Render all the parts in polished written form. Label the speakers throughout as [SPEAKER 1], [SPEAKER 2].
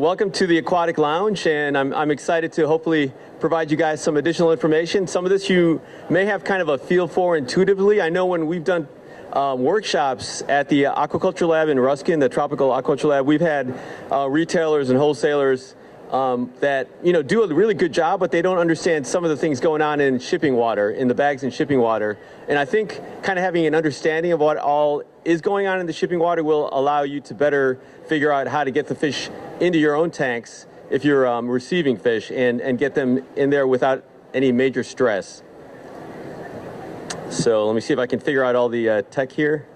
[SPEAKER 1] welcome to the Aquatic Lounge, and I'm excited to hopefully provide you guys some additional information. Some of this you may have kind of a feel for intuitively. I know when we've done workshops at the Aquaculture Lab in Ruskin, the Tropical Aquaculture Lab, we've had retailers and wholesalers that do a really good job, but they don't understand some of the things going on in shipping water, in the bags and shipping water. And I think kind of having an understanding of what all is going on in the shipping water will allow you to better figure out how to get the fish into your own tanks if you're receiving fish and get them in there without any major stress. So let me see if I can figure out all the tech here.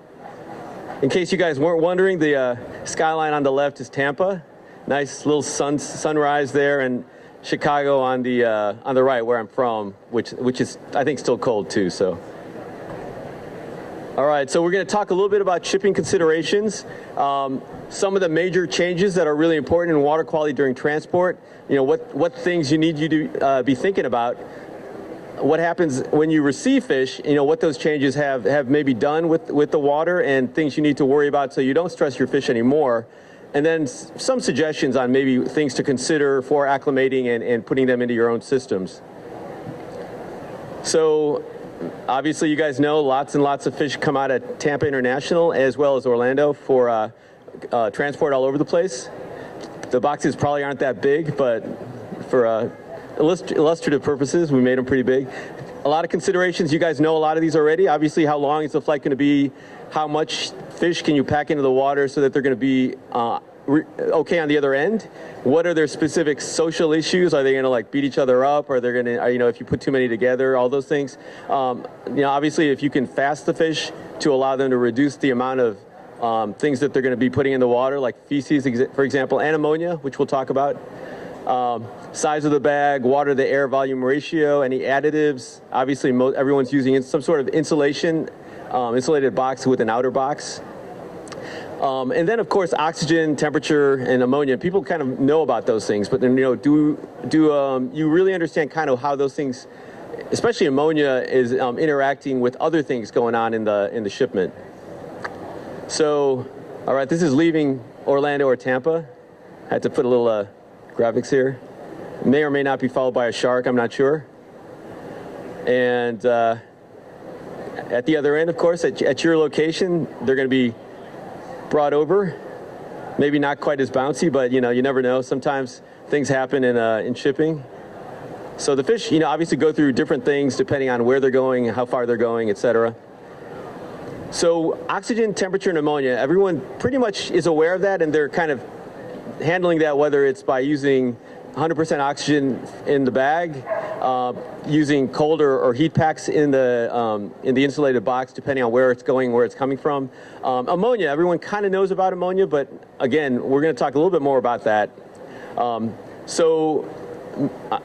[SPEAKER 1] In case you guys weren't wondering, the skyline on the left is Tampa. Nice little sunrise there, and Chicago on the right, where I'm from, which is I think still cold too. So, all right. So we're going to talk a little bit about shipping considerations. Some of the major changes that are really important in water quality during transport. What things you need to be thinking about. What happens when you receive fish, what those changes have maybe done with the water, and things you need to worry about so you don't stress your fish anymore. And then some suggestions on maybe things to consider for acclimating and putting them into your own systems. So obviously you guys know lots and lots of fish come out of Tampa International as well as Orlando for transport all over the place. The boxes probably aren't that big, but for illustrative purposes, we made them pretty big. A lot of considerations, you guys know a lot of these already. Obviously, how long is the flight going to be? How much fish can you pack into the water so that they're going to be okay on the other end? What are their specific social issues? Are they going to like beat each other up? Are they going to, if you put too many together, all those things? Obviously, if you can fast the fish to allow them to reduce the amount of things that they're going to be putting in the water, like feces, for example, and ammonia, which we'll talk about. Size of the bag, water to air volume ratio, any additives. Obviously, everyone's using some sort of insulated box with an outer box. And then, of course, oxygen, temperature, and ammonia. People kind of know about those things, but then, do you really understand kind of how those things, especially ammonia, is interacting with other things going on in the shipment? So, all right, this is leaving Orlando or Tampa. I had to put a little graphics here. May or may not be followed by a shark, I'm not sure. And at the other end, of course, at your location, they're going to be brought over. Maybe not quite as bouncy, but you never know. Sometimes things happen in shipping. So the fish, obviously go through different things depending on where they're going, how far they're going, etc. So oxygen, temperature, and ammonia, everyone pretty much is aware of that, and they're kind of handling that, whether it's by using 100% oxygen in the bag, using cold or heat packs in the insulated box, depending on where it's going, where it's coming from. Ammonia, everyone kind of knows about ammonia, but again, we're going to talk a little bit more about that. So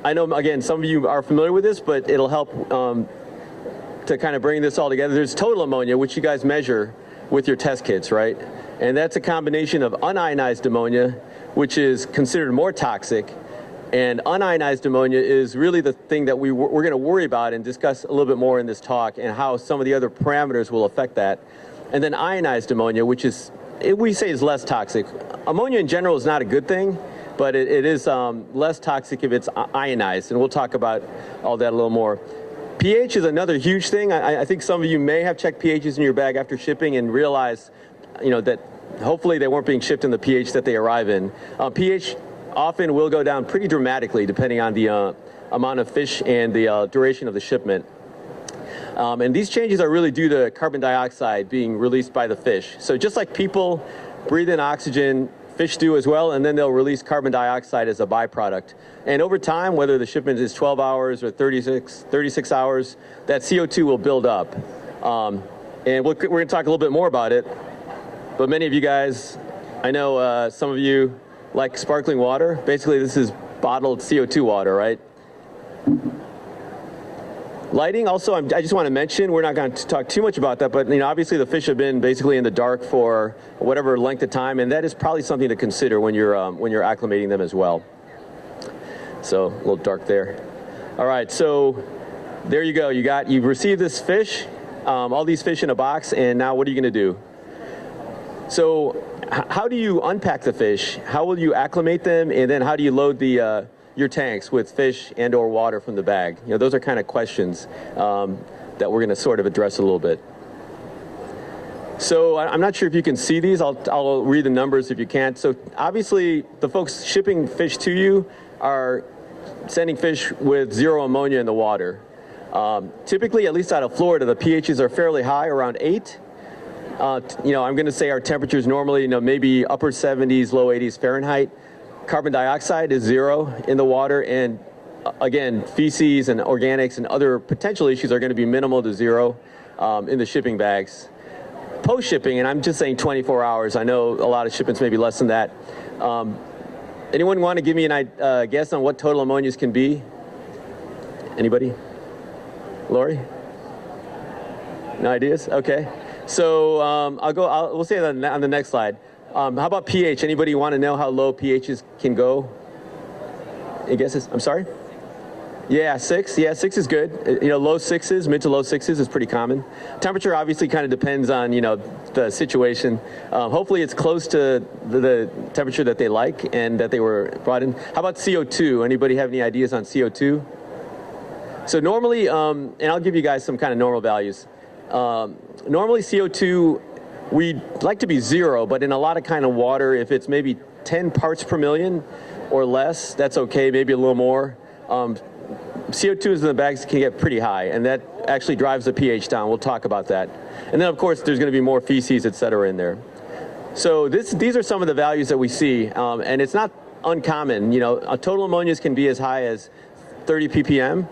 [SPEAKER 1] I know, again, some of you are familiar with this, but it'll help to kind of bring this all together. There's total ammonia, which you guys measure with your test kits, right? And that's a combination of unionized ammonia, which is considered more toxic, and unionized ammonia is really the thing that we're going to worry about and discuss a little bit more in this talk, and how some of the other parameters will affect that. And then ionized ammonia, which is, we say, is less toxic. Ammonia in general is not a good thing, but it is less toxic if it's ionized, and we'll talk about all that a little more. pH is another huge thing. I think some of you may have checked pHs in your bag after shipping and realized, that hopefully they weren't being shipped in the pH that they arrive in. pH often will go down pretty dramatically depending on the amount of fish and the duration of the shipment. And these changes are really due to carbon dioxide being released by the fish. So just like people breathe in oxygen, fish do as well, and then they'll release carbon dioxide as a byproduct. And over time, whether the shipment is 12 hours or 36 hours, that CO2 will build up. And we're going to talk a little bit more about it. But many of you guys, I know some of you like sparkling water. Basically, this is bottled CO2 water, right? Lighting, also, I just want to mention, we're not going to talk too much about that, but obviously the fish have been basically in the dark for whatever length of time, and that is probably something to consider when you're acclimating them as well. So a little dark there. All right, so there you go. You've received this fish, all these fish in a box, and now what are you going to do? So how do you unpack the fish? How will you acclimate them? And then how do you load the your tanks with fish and or water from the bag? You know, those are kind of questions that we're going to sort of address a little bit. So I'm not sure if you can see these. I'll read the numbers if you can't. So obviously the folks shipping fish to you are sending fish with 0 ammonia in the water. Typically, at least out of Florida, the pHs are fairly high, around 8. You know, I'm going to say our temperatures normally, you know, maybe upper 70s, low 80s Fahrenheit. Carbon dioxide is 0 in the water, and again, feces and organics and other potential issues are going to be minimal to 0 in the shipping bags. Post-shipping, and I'm just saying 24 hours. I know a lot of shipments may be less than that. Anyone want to give me a guess on what total ammonias can be? Anybody? Lori? No ideas? Okay. So we'll say that on the next slide. How about pH? Anybody want to know how low pHs can go? Any guesses? I'm sorry? Yeah, 6. Yeah, 6 is good. You know, low 6s, mid to low 6s is pretty common. Temperature obviously kind of depends on, you know, the situation. Hopefully it's close to the temperature that they like and that they were brought in. How about CO2? Anybody have any ideas on CO2? So normally, and I'll give you guys some kind of normal values. Normally CO2, we'd like to be 0, but in a lot of kind of water, if it's maybe 10 parts per million or less, that's okay, maybe a little more. CO2s in the bags can get pretty high, and that actually drives the pH down. We'll talk about that. And then, of course, there's going to be more feces, et cetera, in there. So these are some of the values that we see, and it's not uncommon. You know, total ammonias can be as high as 30 ppm.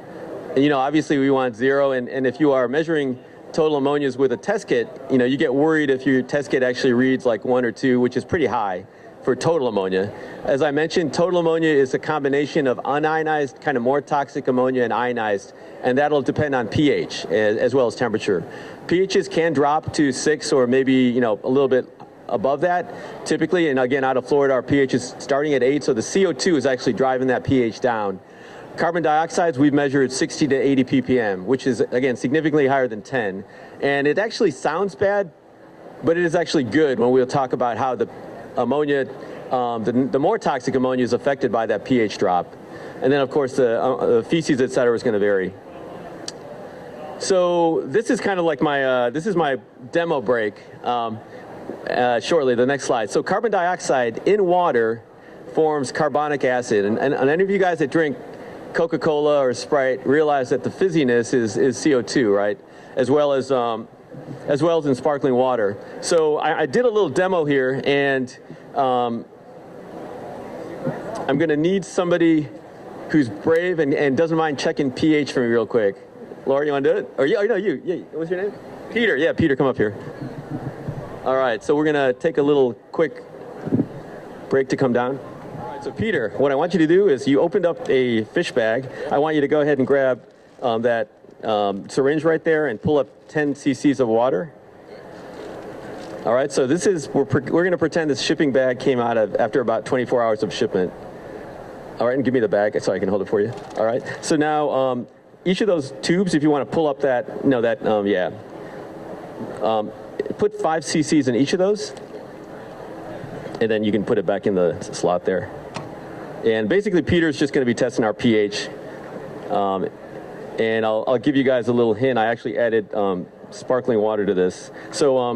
[SPEAKER 1] And, you know, obviously we want 0, and if you are measuring total ammonias with a test kit, you know, you get worried if your test kit actually reads like 1 or 2, which is pretty high for total ammonia. As I mentioned, total ammonia is a combination of unionized, kind of more toxic ammonia and ionized, and that'll depend on pH as well as temperature. pHs can drop to 6 or maybe, you know, a little bit above that typically, and again, out of Florida, our pH is starting at 8, so the CO2 is actually driving that pH down. Carbon dioxides, we've measured 60 to 80 ppm, which is, again, significantly higher than 10. And it actually sounds bad, but it is actually good when we'll talk about how the ammonia, the more toxic ammonia is affected by that pH drop. And then, of course, the feces, et cetera, is going to vary. So this is kind of like my, this is my demo break shortly, the next slide. So carbon dioxide in water forms carbonic acid. And any of you guys that drink Coca-Cola or Sprite realize that the fizziness is CO2, right? As well as in sparkling water. So I did a little demo here, and I'm going to need somebody who's brave and doesn't mind checking pH for me real quick. Laura, you want to do it? Or no, you. Yeah, what's your name? Peter. Yeah, Peter, come up here. All right, so we're going to take a little quick break to come down. So Peter, what I want you to do is you opened up a fish bag. I want you to go ahead and grab that syringe right there and pull up 10 cc's of water. All right, so this is, we're going to pretend this shipping bag came out after about 24 hours of shipment. All right, and give me the bag so I can hold it for you. All right, so now each of those tubes, if you want to pull up that, put 5 cc's in each of those, and then you can put it back in the slot there. And basically, Peter's just going to be testing our pH. And I'll give you guys a little hint. I actually added sparkling water to this. So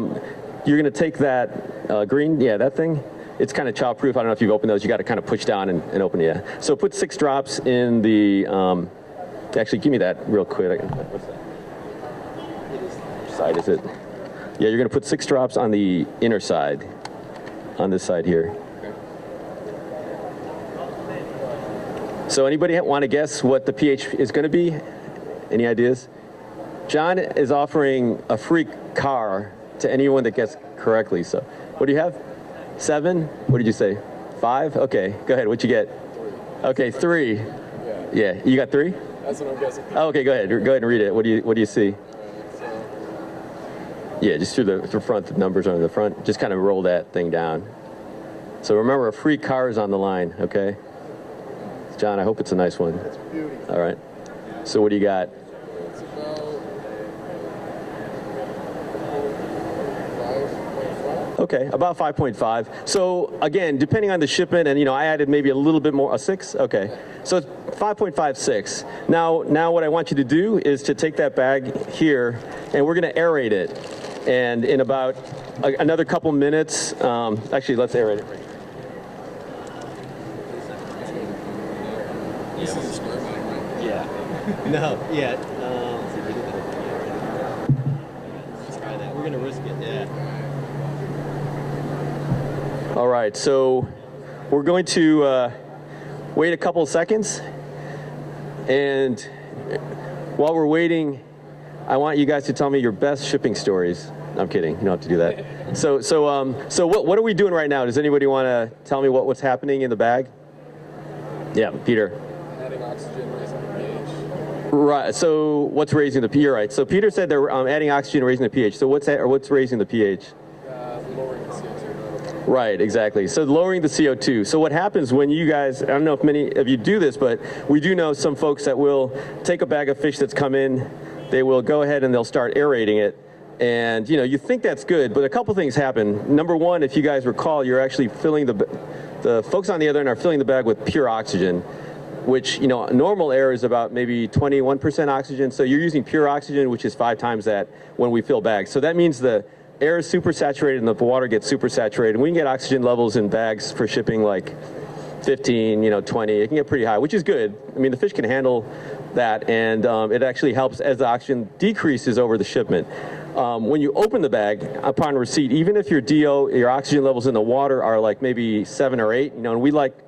[SPEAKER 1] you're going to take that green, that thing. It's kind of child-proof. I don't know if you've opened those. You got to kind of push down and open it. Yeah. So put 6 drops in the. Actually, give me that real quick. What's that? Which side is it? Yeah, you're going to put 6 drops on the inner side, on this side here. So anybody want to guess what the pH is going to be? Any ideas? John is offering a free car to anyone that gets correctly. So what do you have? 7? What did you say? 5? Okay, go ahead. What you get? Okay, 3. Yeah, you got 3?
[SPEAKER 2] That's what I'm guessing.
[SPEAKER 1] Oh, okay, go ahead. Go ahead and read it. What do you see? Yeah, just through the front. The numbers are in the front. Just kind of roll that thing down. So remember, a free car is on the line. Okay. John, I hope it's a nice one.
[SPEAKER 2] It's beautiful.
[SPEAKER 1] All right. So what do you got?
[SPEAKER 2] It's about 5.5.
[SPEAKER 1] Okay, about 5.5. So again, depending on the shipment, and I added maybe a little bit more, a 6? Okay, so it's 5.56. Now what I want you to do is to take that bag here, and we're gonna aerate it. And in about another couple minutes, actually let's aerate it right here.
[SPEAKER 2] This is a square bag, right?
[SPEAKER 1] Yeah. No, yeah. Let's try that. We're gonna risk it, yeah. All right, so we're going to wait a couple of seconds, and while we're waiting, I want you guys to tell me your best shipping stories. I'm kidding, you don't have to do that. So what are we doing right now? Does anybody want to tell me what's happening in the bag? Yeah, Peter.
[SPEAKER 2] Adding oxygen, raising the pH.
[SPEAKER 1] Right, so what's raising the pH? Right, so Peter said they're adding oxygen, raising the pH. So what's raising the pH?
[SPEAKER 2] Lowering the CO2.
[SPEAKER 1] Right, exactly. So lowering the CO2. So what happens when you guys, I don't know if many of you do this, but we do know some folks that will take a bag of fish that's come in, they will go ahead and they'll start aerating it. And you think that's good, but a couple things happen. Number one, if you guys recall, you're actually filling the folks on the other end are filling the bag with pure oxygen, which, normal air is about maybe 21% oxygen. So you're using pure oxygen, which is 5 times that when we fill bags. So that means the air is super saturated and the water gets super saturated. We can get oxygen levels in bags for shipping like 15, 20. It can get pretty high, which is good. I mean, the fish can handle that, and it actually helps as the oxygen decreases over the shipment. When you open the bag upon receipt, even if your DO, your oxygen levels in the water are like maybe 7 or 8, and we like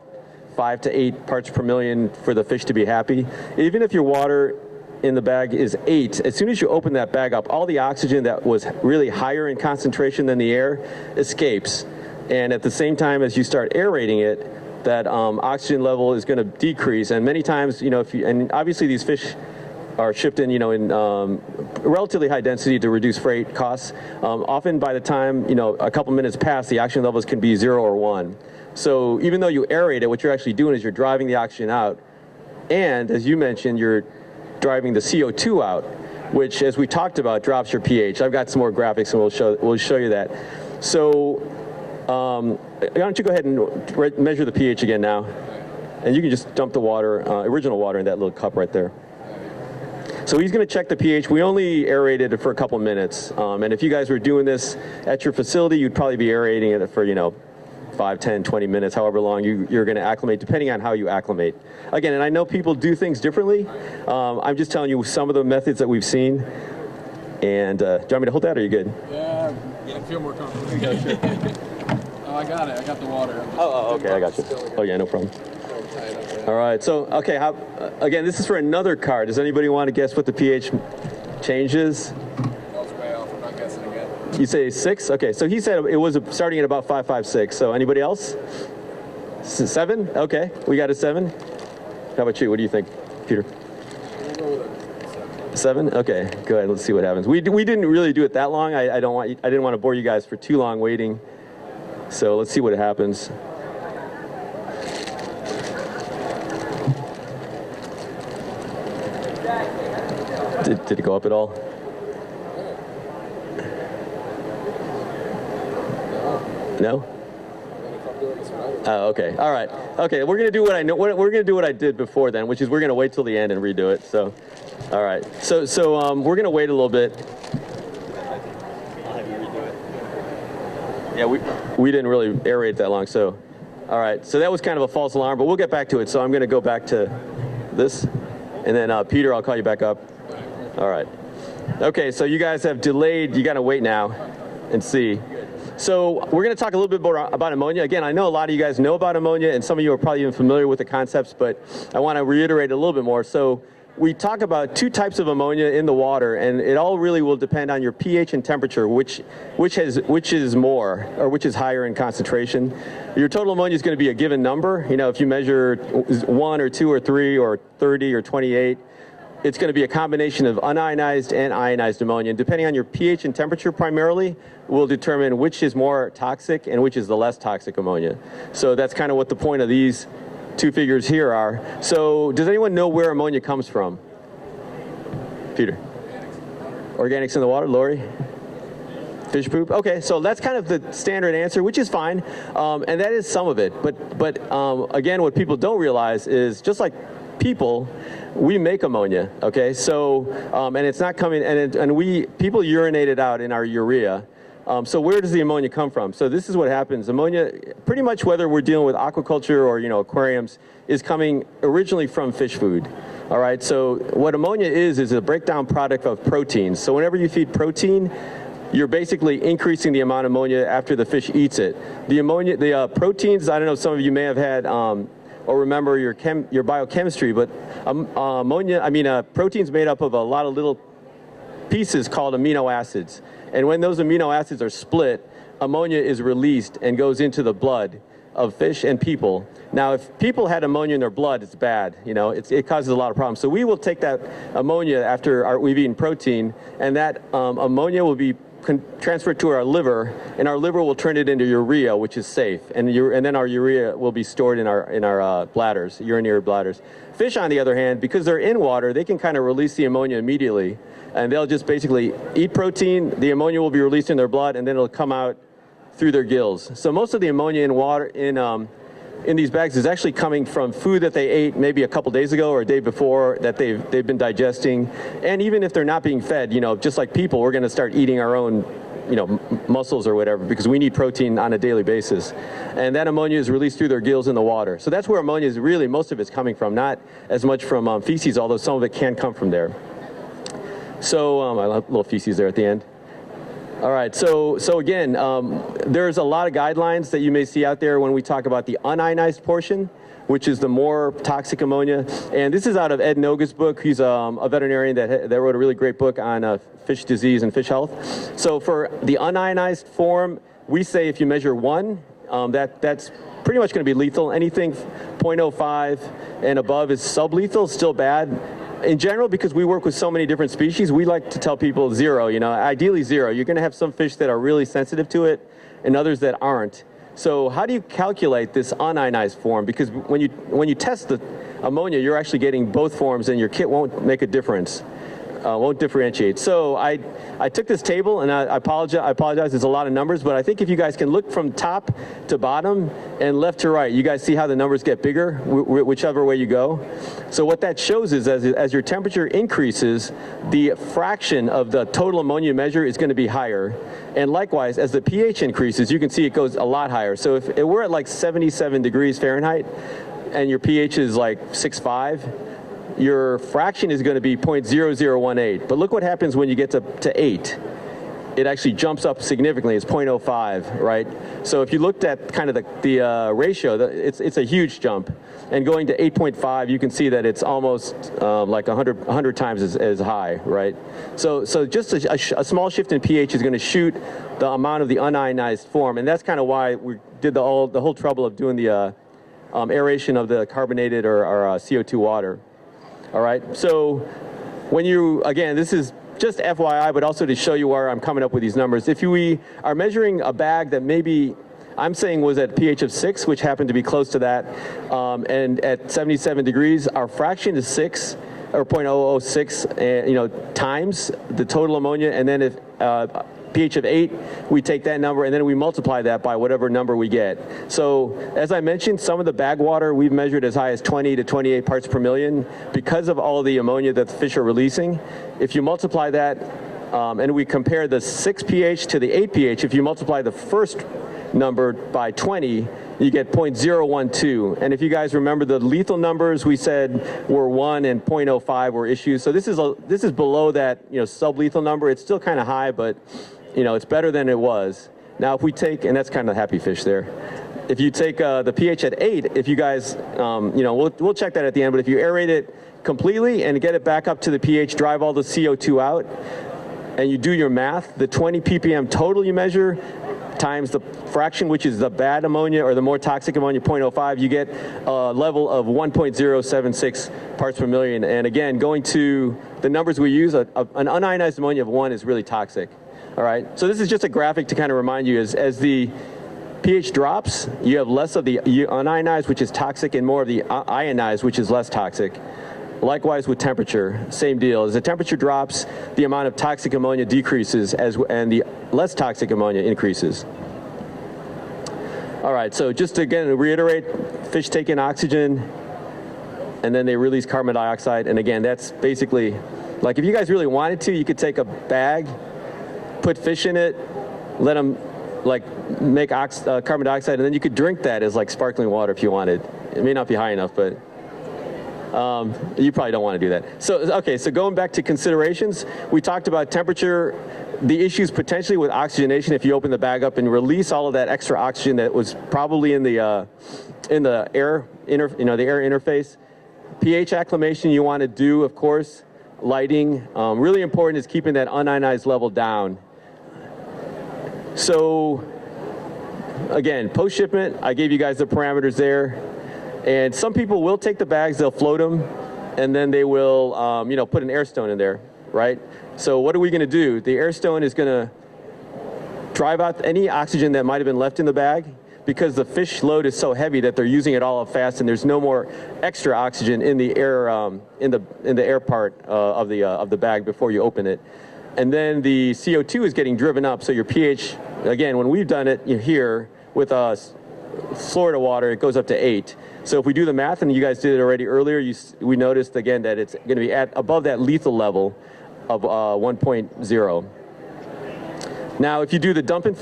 [SPEAKER 1] 5 to 8 parts per million for the fish to be happy. Even if your water in the bag is 8, as soon as you open that bag up, all the oxygen that was really higher in concentration than the air escapes. And at the same time as you start aerating it, that oxygen level is going to decrease. And many times, and obviously these fish are shipped in, in relatively high density to reduce freight costs. Often by the time, a couple minutes pass, the oxygen levels can be 0 or 1. So even though you aerate it, what you're actually doing is you're driving the oxygen out. And as you mentioned, you're driving the CO2 out, which, as we talked about, drops your pH. I've got some more graphics, and we'll show you that. So why don't you go ahead and measure the pH again now, and you can just dump the water, original water, in that little cup right there. So he's going to check the pH. We only aerated it for a couple minutes, and if you guys were doing this at your facility, you'd probably be aerating it for 5, 10, 20 minutes, however long you're going to acclimate, depending on how you acclimate. Again, and I know people do things differently. I'm just telling you some of the methods that we've seen. And do you want me to hold that, or are you good?
[SPEAKER 2] Yeah, I feel more comfortable.
[SPEAKER 1] Yeah, sure.
[SPEAKER 2] Oh, I got it. I got the water.
[SPEAKER 1] Okay, I got you. Oh, yeah, no problem. All right, so, okay, again, this is for another car. Does anybody want to guess what the pH change is?
[SPEAKER 2] That's way off. I'm not guessing again.
[SPEAKER 1] You say 6? Okay, so he said it was starting at about 5.56. So anybody else? 7? Okay, we got a 7. How about you? What do you think, Peter?
[SPEAKER 2] We'll go with a
[SPEAKER 1] 7? Okay, go ahead. Let's see what happens. We didn't really do it that long. I didn't want to bore you guys for too long waiting. So let's see what happens. Did it go up at all? No? Oh, okay. All right. Okay, we're gonna do what I know. We're gonna do what I did before then, which is we're gonna wait till the end and redo it. So, all right. So we're gonna wait a little bit. I'll have you redo it. Yeah, we didn't really aerate that long. So, all right. So that was kind of a false alarm, but we'll get back to it. So I'm gonna go back to this, and then Peter, I'll call you back up. All right. Okay. So you guys have delayed. You gotta wait now, and see. So we're going to talk a little bit more about ammonia. Again, I know a lot of you guys know about ammonia, and some of you are probably even familiar with the concepts, but I want to reiterate a little bit more. So we talk about 2 types of ammonia in the water, and it all really will depend on your pH and temperature, which is more, or which is higher in concentration. Your total ammonia is going to be a given number. If you measure 1 or 2 or 3 or 30 or 28, it's going to be a combination of unionized and ionized ammonia. And depending on your pH and temperature primarily, will determine which is more toxic and which is the less toxic ammonia. So that's kind of what the point of these 2 figures here are. So does anyone know where ammonia comes from? Peter? Organics in the water. Lori? Fish poop? Okay, so that's kind of the standard answer, which is fine, and that is some of it. But again, what people don't realize is just like people, we make ammonia. Okay, so and it's not coming, and people urinate it out in our urea. So where does the ammonia come from? So this is what happens. Ammonia, pretty much whether we're dealing with aquaculture or aquariums, is coming originally from fish food. All right. So what ammonia is a breakdown product of proteins. So whenever you feed protein, you're basically increasing the amount of ammonia after the fish eats it. The proteins. I don't know. Some of you may have had or remember your biochemistry, but protein's made up of a lot of little pieces called amino acids. And when those amino acids are split, ammonia is released and goes into the blood of fish and people. Now, if people had ammonia in their blood, it's bad. It causes a lot of problems. So we will take that ammonia after we've eaten protein, and that ammonia will be transferred to our liver, and our liver will turn it into urea, which is safe. And then our urea will be stored in our bladders, urinary bladders. Fish, on the other hand, because they're in water, they can kind of release the ammonia immediately, and they'll just basically eat protein, the ammonia will be released in their blood, and then it'll come out through their gills. So most of the ammonia in water in these bags is actually coming from food that they ate maybe a couple days ago or a day before that they've been digesting. And even if they're not being fed, just like people, we're going to start eating our own mussels or whatever, because we need protein on a daily basis. And that ammonia is released through their gills in the water. So that's where ammonia is really, most of it's coming from, not as much from feces, although some of it can come from there. So I love little feces there at the end. All right, so again, there's a lot of guidelines that you may see out there when we talk about the unionized portion, which is the more toxic ammonia. And this is out of Ed Noga's book. He's a veterinarian that wrote a really great book on fish disease and fish health. So for the unionized form, we say if you measure 1, that's pretty much going to be lethal. Anything 0.05 and above is sublethal, still bad. In general, because we work with so many different species, we like to tell people 0, ideally 0. You're going to have some fish that are really sensitive to it and others that aren't. So how do you calculate this unionized form? Because when you test the ammonia, you're actually getting both forms, and your kit won't make a difference. Won't differentiate. So I took this table, and I apologize, there's a lot of numbers, but I think if you guys can look from top to bottom and left to right, you guys see how the numbers get bigger, whichever way you go. So what that shows is as your temperature increases, the fraction of the total ammonia measure is going to be higher. And likewise, as the pH increases, you can see it goes a lot higher. So if we're at like 77 degrees Fahrenheit, and your pH is like 6.5, your fraction is going to be 0.0018. But look what happens when you get to 8. It actually jumps up significantly. It's 0.05, right? So if you looked at kind of the ratio, it's a huge jump. And going to 8.5, you can see that it's almost like 100 times as high, right? So just a small shift in pH is going to shoot the amount of the unionized form. And that's kind of why we did the whole trouble of doing the aeration of the carbonated or CO2 water. All right, so again, this is just FYI, but also to show you where I'm coming up with these numbers. If we are measuring a bag that maybe I'm saying was at pH of 6, which happened to be close to that, and at 77 degrees, our fraction is 6, or 0.006, times the total ammonia, and then if pH of 8, we take that number and then we multiply that by whatever number we get. So as I mentioned, some of the bag water we've measured as high as 20 to 28 parts per million because of all the ammonia that the fish are releasing. If you multiply that and we compare the 6 pH to the 8 pH, if you multiply the first number by 20, you get 0.012. And if you guys remember the lethal numbers we said were 1 and 0.05 were issues. So this is below that sublethal number. It's still kind of high, but it's better than it was. Now if we take, and that's kind of happy fish there. If you take the pH at 8, if you guys, we'll check that at the end, but if you aerate it completely and get it back up to the pH, drive all the CO2 out, and you do your math, the 20 ppm total you measure times the fraction, which is the bad ammonia or the more toxic ammonia, 0.05, you get a level of 1.076 parts per million. And again, going to the numbers we use, an unionized ammonia of 1 is really toxic. All right, so this is just a graphic to kind of remind you as the pH drops, you have less of the unionized, which is toxic, and more of the ionized, which is less toxic. Likewise with temperature, same deal. As the temperature drops, the amount of toxic ammonia decreases and the less toxic ammonia increases. All right, so just again to reiterate, fish take in oxygen and then they release carbon dioxide. And again, that's basically, like if you guys really wanted to, you could take a bag, put fish in it, let them like make carbon dioxide, and then you could drink that as like sparkling water if you wanted. It may not be high enough, but you probably don't want to do that. So, okay, so going back to considerations, we talked about temperature, the issues potentially with oxygenation if you open the bag up and release all of that extra oxygen that was probably in the air, the air interface. pH acclimation you want to do, of course. Lighting, really important is keeping that unionized level down. So, again, post-shipment, I gave you guys the parameters there. And some people will take the bags, they'll float them, and then they will, put an air stone in there, right? So what are we gonna do? The air stone is gonna drive out any oxygen that might have been left in the bag, because the fish load is so heavy that they're using it all up fast, and there's no more extra oxygen in the air, in the air part of the bag before you open it. And then the CO2 is getting driven up, so your pH, again, when we've done it here with Florida water, it goes up to 8. So if we do the math, and you guys did it already earlier, we noticed again that it's going to be above that lethal level of 1.0. Now, if you do the dump and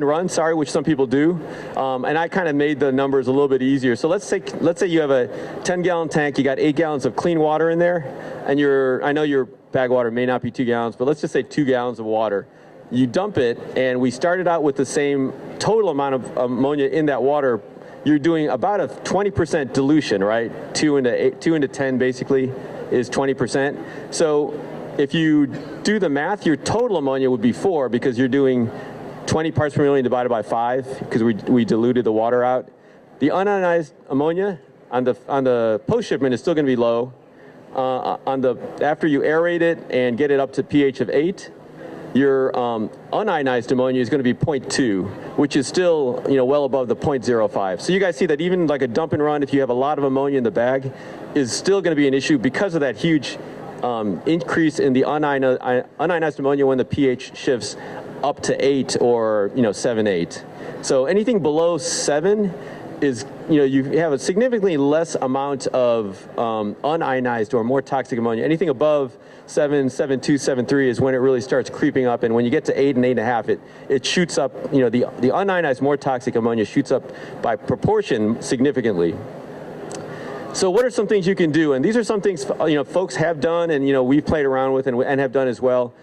[SPEAKER 1] run, which some people do, and I kind of made the numbers a little bit easier. So let's say you have a 10-gallon tank, you got 8 gallons of clean water in there, and I know your bag water may not be 2 gallons, but let's just say 2 gallons of water. You dump it, and we started out with the same total amount of ammonia in that water. You're doing about a 20% dilution, right? 2 into 10 basically is 20%. So if you do the math, your total ammonia would be 4 because you're doing 20 parts per million divided by 5 because we diluted the water out. The unionized ammonia on the post-shipment is still going to be low. After you aerate it and get it up to pH of 8, your unionized ammonia is going to be 0.2, which is still well above the 0.05. So you guys see that even like a dump and run, if you have a lot of ammonia in the bag, is still going to be an issue because of that huge increase in the unionized ammonia when the pH shifts up to 8 or 7, 8. So anything below 7 is, you have a significantly less amount of unionized or more toxic ammonia. Anything above 7, 7.2, 7.3 is when it really starts creeping up, and when you get to 8 and 8.5, it shoots up, the unionized more toxic ammonia shoots up by proportion significantly. So what are some things you can do? And these are some things folks have done, and we've played around with and have done as well.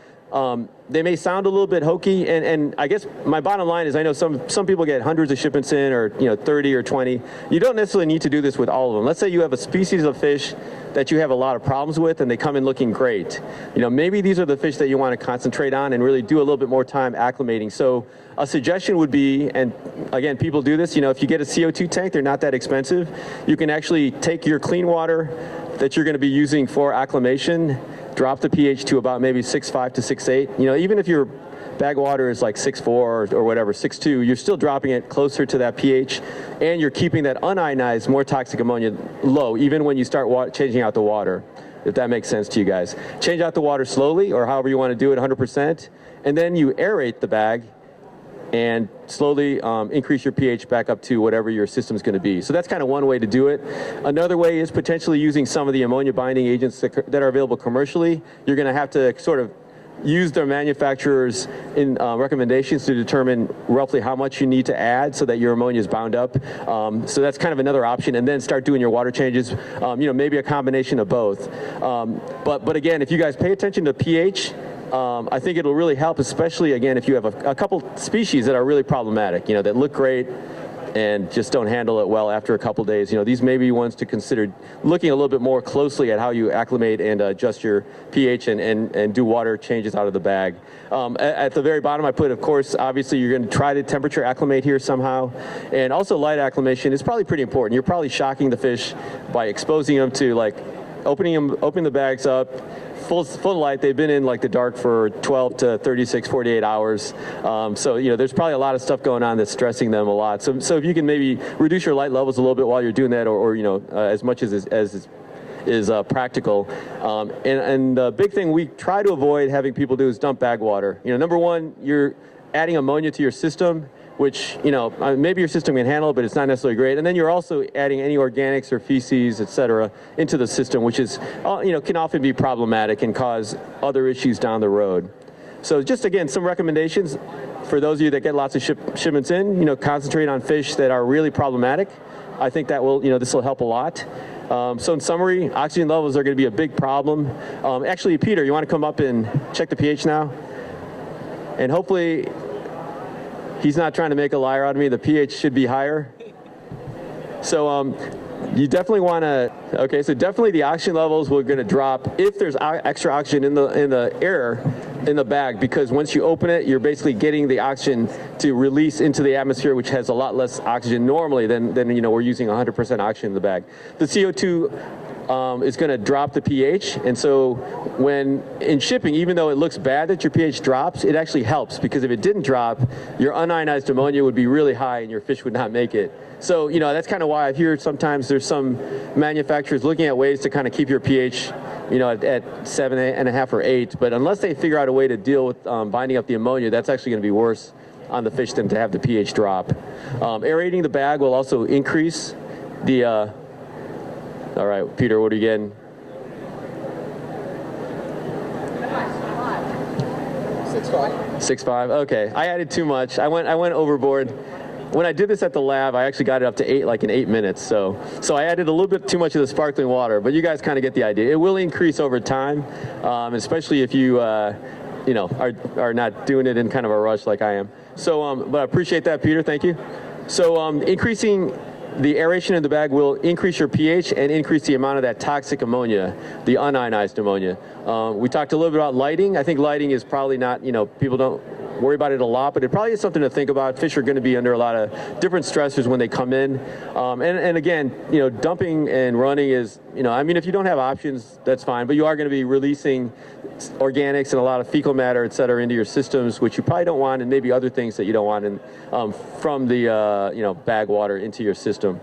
[SPEAKER 1] They may sound a little bit hokey, and I guess my bottom line is I know some people get hundreds of shipments in, or 30 or 20. You don't necessarily need to do this with all of them. Let's say you have a species of fish that you have a lot of problems with, and they come in looking great. Maybe these are the fish that you want to concentrate on and really do a little bit more time acclimating. So a suggestion would be, and again, people do this, if you get a CO2 tank, they're not that expensive. You can actually take your clean water that you're going to be using for acclimation, drop the pH to about maybe 6.5 to 6.8. Even if your bag water is like 6.4 or whatever, 6.2, you're still dropping it closer to that pH, and you're keeping that unionized, more toxic ammonia low, even when you start changing out the water, if that makes sense to you guys. Change out the water slowly, or however you want to do it, 100%, and then you aerate the bag and slowly increase your pH back up to whatever your system's going to be. So that's kind of one way to do it. Another way is potentially using some of the ammonia binding agents that are available commercially. You're going to have to sort of use their manufacturers' recommendations to determine roughly how much you need to add so that your ammonia is bound up. So that's kind of another option, and then start doing your water changes. Maybe a combination of both. But again, if you guys pay attention to pH, I think it'll really help, especially again if you have a couple species that are really problematic, that look great and just don't handle it well after a couple days. These may be ones to consider looking a little bit more closely at how you acclimate and adjust your pH and do water changes out of the bag. At the very bottom I put, of course, obviously you're going to try to temperature acclimate here somehow, and also light acclimation is probably pretty important. You're probably shocking the fish by exposing them to opening the bags up, full light. They've been in the dark for 12 to 36, 48 hours. So there's probably a lot of stuff going on that's stressing them a lot. So if you can maybe reduce your light levels a little bit while you're doing that, or as much as is is practical. And the big thing we try to avoid having people do is dump bag water. Number one, you're adding ammonia to your system, which, maybe your system can handle it, but it's not necessarily great. And then you're also adding any organics or feces, et cetera, into the system, which is, can often be problematic and cause other issues down the road. So just, again, some recommendations for those of you that get lots of shipments in, concentrate on fish that are really problematic. I think that will, this will help a lot. So in summary, oxygen levels are going to be a big problem. Actually, Peter, you want to come up and check the pH now? And hopefully, he's not trying to make a liar out of me. The pH should be higher. So you definitely want to, okay, so definitely the oxygen levels are going to drop if there's extra oxygen in the air in the bag, because once you open it, you're basically getting the oxygen to release into the atmosphere, which has a lot less oxygen normally than we're using 100% oxygen in the bag. The CO2 is going to drop the pH, and so when in shipping, even though it looks bad that your pH drops, it actually helps, because if it didn't drop, your unionized ammonia would be really high and your fish would not make it. So that's kind of why I hear sometimes there's some manufacturers looking at ways to kind of keep your pH at 7.5 or 8, but unless they figure out a way to deal with binding up the ammonia, that's actually going to be worse on the fish than to have the pH drop. Aerating the bag will also increase the all right, Peter, what are you getting?
[SPEAKER 2] 6.5.
[SPEAKER 1] 6.5. Okay, I added too much. I went overboard. When I did this at the lab, I actually got it up to 8, like in 8 minutes. So I added a little bit too much of the sparkling water, but you guys kind of get the idea. It will increase over time, especially if you are not doing it in kind of a rush like I am. So, but I appreciate that, Peter. Thank you. So increasing the aeration in the bag will increase your pH and increase the amount of that toxic ammonia, the unionized ammonia. We talked a little bit about lighting. I think lighting is probably not, people don't worry about it a lot, but it probably is something to think about. Fish are going to be under a lot of different stressors when they come in. And again, dumping and running is, if you don't have options, that's fine, but you are going to be releasing organics and a lot of fecal matter, et cetera, into your systems, which you probably don't want, and maybe other things that you don't want from the, bag water into your system.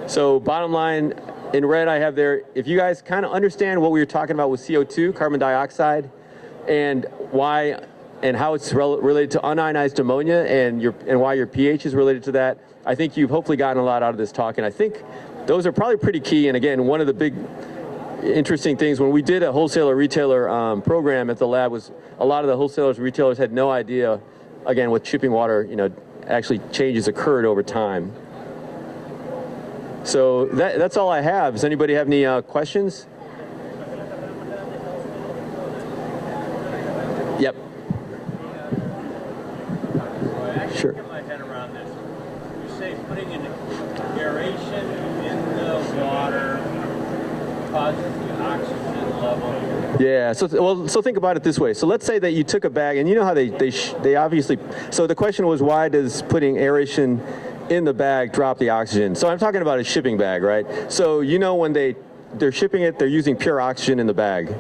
[SPEAKER 1] So bottom line, in red I have there, if you guys kind of understand what we were talking about with CO2, carbon dioxide, and why and how it's related to unionized ammonia and why your pH is related to that, I think you've hopefully gotten a lot out of this talk. And I think those are probably pretty key. And again, one of the big interesting things when we did a wholesaler-retailer program at the lab was a lot of the wholesalers and retailers had no idea, again, with shipping water, actually changes occurred over time. So that's all I have. Does anybody have any questions? Yep. Sure.
[SPEAKER 3] Get my head around this. You say putting an aeration in the water causes the oxygen level.
[SPEAKER 1] Yeah. So think about it this way. So let's say that you took a bag, and you know how they obviously. So the question was, why does putting aeration in the bag drop the oxygen? So I'm talking about a shipping bag, right? So when they're shipping it, they're using pure oxygen in the bag,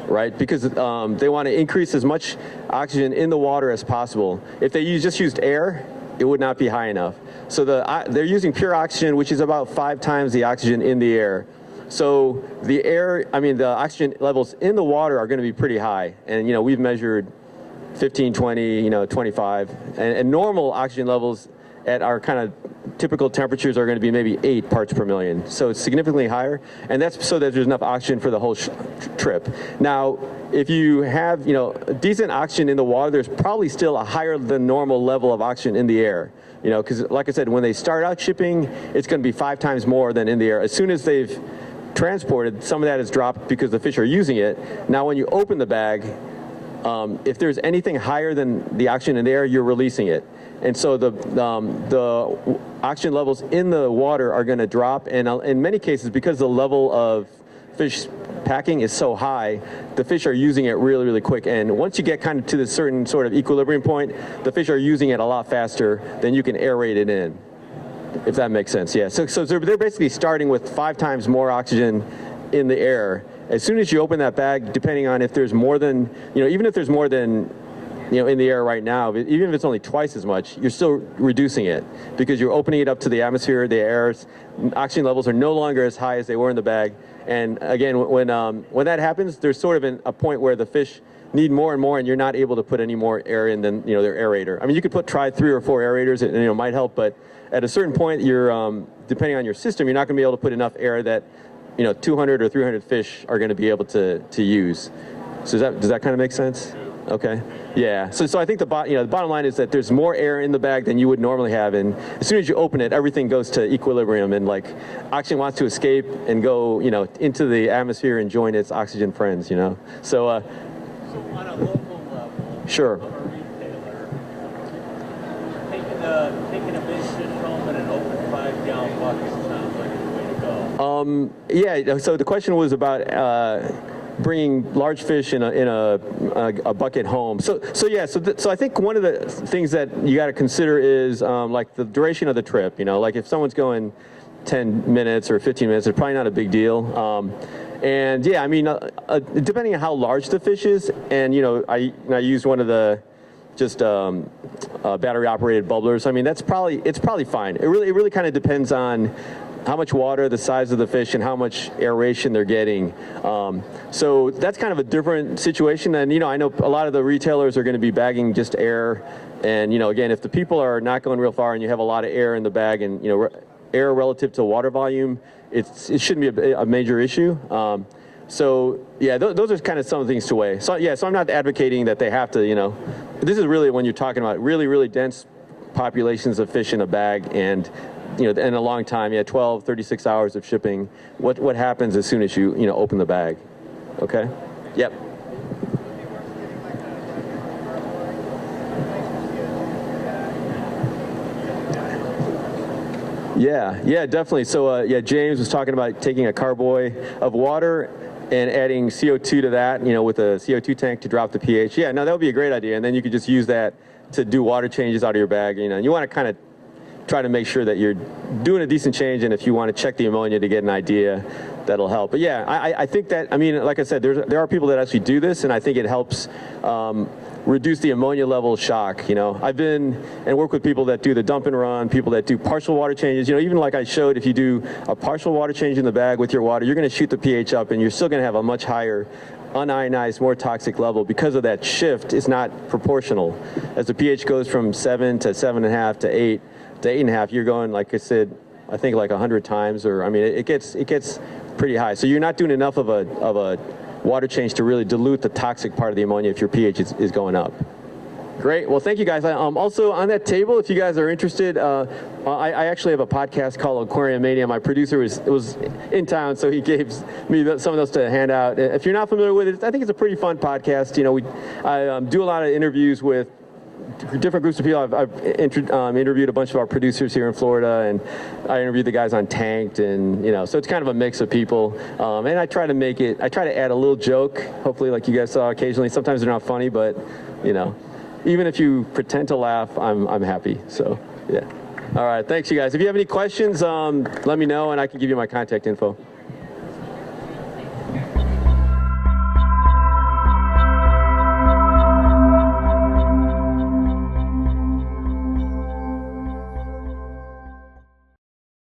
[SPEAKER 1] right? Because they want to increase as much oxygen in the water as possible. If they just used air, it would not be high enough. So they're using pure oxygen, which is about 5 times the oxygen in the air. So the oxygen levels in the water are going to be pretty high. And, we've measured 15, 20, 25. And normal oxygen levels at our kind of typical temperatures are going to be maybe 8 parts per million. So it's significantly higher, and that's so that there's enough oxygen for the whole trip. Now, if you have, decent oxygen in the water, there's probably still a higher than normal level of oxygen in the air. Because like I said, when they start out shipping, it's going to be 5 times more than in the air. As soon as they've transported, some of that is dropped because the fish are using it. Now, when you open the bag, if there's anything higher than the oxygen in the air, you're releasing it. And so the oxygen levels in the water are going to drop, and in many cases, because the level of fish packing is so high, the fish are using it really, really quick. And once you get kind of to this certain sort of equilibrium point, the fish are using it a lot faster than you can aerate it in, if that makes sense. Yeah. So they're basically starting with 5 times more oxygen in the air. As soon as you open that bag, depending on if there's more than, even if there's more than in the air right now, even if it's only twice as much, you're still reducing it because you're opening it up to the atmosphere, the air, oxygen levels are no longer as high as they were in the bag. And again, when that happens, there's sort of a point where the fish need more and more, and you're not able to put any more air in than their aerator. I mean, you could try 3 or 4 aerators, it might help, but at a certain point, you're depending on your system, you're not going to be able to put enough air that 200 or 300 fish are going to be able to use. So does that kind of make sense? Okay. Yeah. So I think the bottom line is that there's more air in the bag than you would normally have, and as soon as you open it, everything goes to equilibrium, and like oxygen wants to escape and go into the atmosphere and join its oxygen friends. So.
[SPEAKER 3] So on a local level,
[SPEAKER 1] sure.
[SPEAKER 3] of a retailer, taking a big fish home in an open 5-gallon bucket sounds like the way to go.
[SPEAKER 1] Yeah. So the question was about bringing large fish in a bucket home. So I think one of the things that you got to consider is like the duration of the trip. Like if someone's going 10 minutes or 15 minutes, it's probably not a big deal. And yeah, I mean, depending on how large the fish is, and I used one of the just battery operated bubblers. I mean, it's probably fine. It really kind of depends on how much water, the size of the fish, and how much aeration they're getting. So that's kind of a different situation. And I know a lot of the retailers are going to be bagging just air. And again, if the people are not going real far and you have a lot of air in the bag, and air relative to water volume, it shouldn't be a major issue. So yeah, those are kind of some of the things to weigh. So yeah, so I'm not advocating that they have to, this is really when you're talking about really, really dense populations of fish in a bag, and in a long time, 12, 36 hours of shipping, what happens as soon as you, open the bag? Okay? Yep. Yeah, definitely. So James was talking about taking a carboy of water and adding CO2 to that, with a CO2 tank to drop the pH. Yeah, no, that would be a great idea. And then you could just use that to do water changes out of your bag. You want to kind of try to make sure that you're doing a decent change, and if you want to check the ammonia to get an idea, that'll help. But yeah, I think that, I mean, like I said, there are people that actually do this, and I think it helps reduce the ammonia level shock. I've been and work with people that do the dump and run, people that do partial water changes. Even like I showed, if you do a partial water change in the bag with your water, you're going to shoot the pH up, and you're still going to have a much higher unionized, more toxic level because of that shift. Is not proportional. As the pH goes from 7 to 7.5 to 8 to 8.5, you're going, like I said, I think like 100 times, or I mean, it gets pretty high. So you're not doing enough of a water change to really dilute the toxic part of the ammonia if your pH is going up. Great. Well, thank you guys. Also on that table, if you guys are interested, I actually have a podcast called Aquarium Mania. My producer was in town, so he gave me some of those to hand out. If you're not familiar with it, I think it's a pretty fun podcast. I do a lot of interviews with different groups of people. I've interviewed a bunch of our producers here in Florida, and I interviewed the guys on Tanked, and so it's kind of a mix of people. And I try to add a little joke, hopefully, like you guys saw occasionally. Sometimes they're not funny, but even if you pretend to laugh, I'm happy. So yeah. All right, thanks you guys. If you have any questions, let me know, and I can give you my contact info.